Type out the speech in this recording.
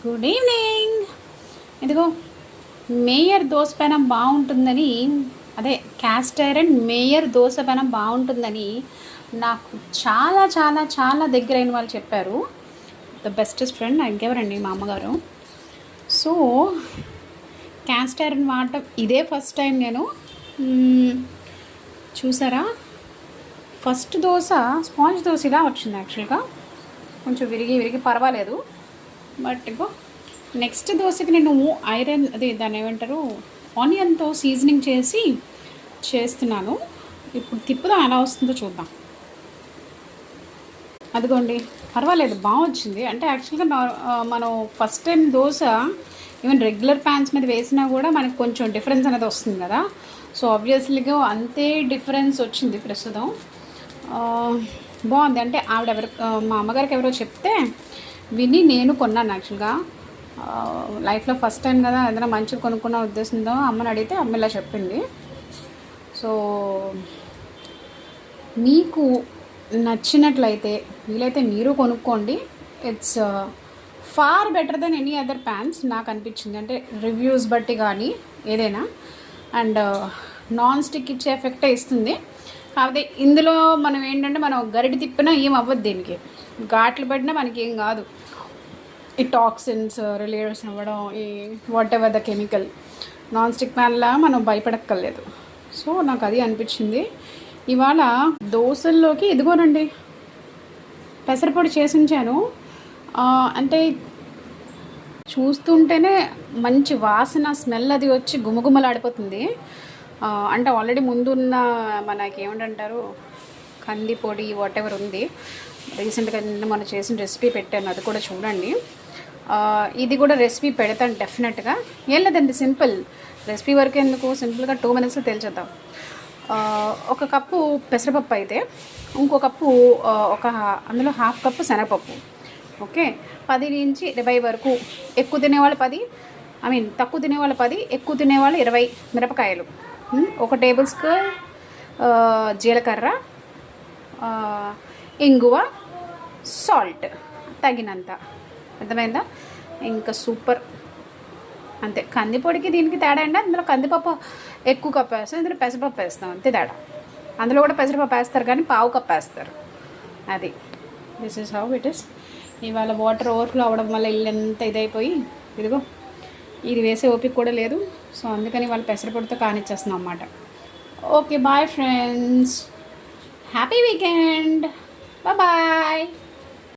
Good evening. ఇదిగో mayor dosa పెనం బాగుంటుందని, అదే క్యాస్ట్ ఐరన్ మేయర్ దోశ పెనం బాగుంటుందని నాకు చాలా చాలా చాలా దగ్గరైన వాళ్ళు చెప్పారు. ద బెస్టెస్ట్ ఫ్రెండ్ ఇంకెవరండి, మా అమ్మగారు. సో క్యాస్ట్ ఐరన్ వాడటం ఇదే ఫస్ట్ టైం నేను. చూసారా, ఫస్ట్ దోశ స్పాంజ్ దోశ ఇలా వచ్చింది. యాక్చువల్గా కొంచెం విరిగి పర్వాలేదు. బట్ ఇగో నెక్స్ట్ దోశకి నేను ఐరన్ అదే దాన్ని ఏమంటారు, ఆనియన్తో సీజనింగ్ చేసి చేస్తున్నాను. ఇప్పుడు తిప్పుదాం, ఎలా వస్తుందో చూద్దాం. అదిగోండి, పర్వాలేదు, బాగా వచ్చింది. అంటే యాక్చువల్గా మనం first time dosa even regular pans మీద వేసినా కూడా మనకు కొంచెం డిఫరెన్స్ అనేది వస్తుంది కదా. సో ఆబ్వియస్లీగా అంతే డిఫరెన్స్ వచ్చింది ప్రస్తుతం. బాగుంది. అంటే మా అమ్మగారికి ఎవరో చెప్తే విని నేను కొన్నాను. యాక్చువల్గా లైఫ్లో ఫస్ట్ టైం కదా, ఏదైనా మంచిగా కొనుక్కున్న ఉద్దేశంతో అమ్మని అడిగితే అమ్మ ఇలా చెప్పింది. సో మీకు నచ్చినట్లయితే వీలైతే మీరు కొనుక్కోండి. It's far better than any other pans నాకు అనిపించింది. అంటే రివ్యూస్ బట్టి కానీ ఏదైనా. అండ్ నాన్ స్టిక్ ఇచ్చే ఎఫెక్టే ఇస్తుంది. కాకపోతే ఇందులో మనం ఏంటంటే, మనం గరిటి తిప్పినా ఏం అవ్వదు, దీనికి ఘాట్లు పడినా మనకి ఏం కాదు. ఈ టాక్సిన్స్ రిలీవ్స్ అవ్వడం, ఈ whatever the chemical, non stick ప్యాన్లా మనం భయపడక్కర్లేదు. సో నాకు అది అనిపించింది. ఇవాళ దోశల్లోకి ఇదిగోనండి పెసరపొడి చేసి ఉంచాను. అంటే చూస్తుంటేనే మంచి వాసన, స్మెల్ అది వచ్చి గుమగుమలాడిపోతుంది. అంటే ఆల్రెడీ ముందున్న మనకి ఏమిటంటారు, కంది పొడి వాట్ ఎవర్ ఉంది. రీసెంట్గా మనం చేసిన రెసిపీ పెట్టాను, అది కూడా చూడండి. ఇది కూడా రెసిపీ పెడతాను డెఫినెట్గా. ఏం లేదండి, సింపుల్ రెసిపీ వరకు ఎందుకు, సింపుల్గా 2 minutesలో తెలిచేద్దాం. 1 కప్పు పెసరపప్పు అయితే, ఇంకో కప్పు అందులో 1/2 కప్పు శనగపప్పు. ఓకే, 10 నుంచి 20 వరకు. ఎక్కువ తినేవాళ్ళు 10, తక్కువ తినేవాళ్ళు 10, ఎక్కువ తినేవాళ్ళు 20 మిరపకాయలు, 1 టేబుల్ స్పూన్ జీలకర్ర, ఇంగువ, సాల్ట్ తగినంత. అర్థమైందా? ఇంకా సూపర్. అంతే. కందిపొడికి దీనికి తేడా అంటే, అందులో కందిపప్పు ఎక్కువ కప్పు వేస్తాం, ఇందులో పెసరపప్పు వేస్తాం, అంతే తేడా. అందులో కూడా పెసరపప్పు వేస్తారు కానీ 1/2 కప్పు వేస్తారు. అది this is how it is. ఇవాళ వాటర్ ఓవర్ఫ్లో అవ్వడం వల్ల ఇల్లు ఎంత ఇదైపోయి, ఇదిగో ఇది వేసే ఓపిక కూడా లేదు. సో అందుకని వాళ్ళు పెసరపొడితో కానిచ్చేస్తున్నాం అన్నమాట. Okay, bye friends, happy weekend, bye.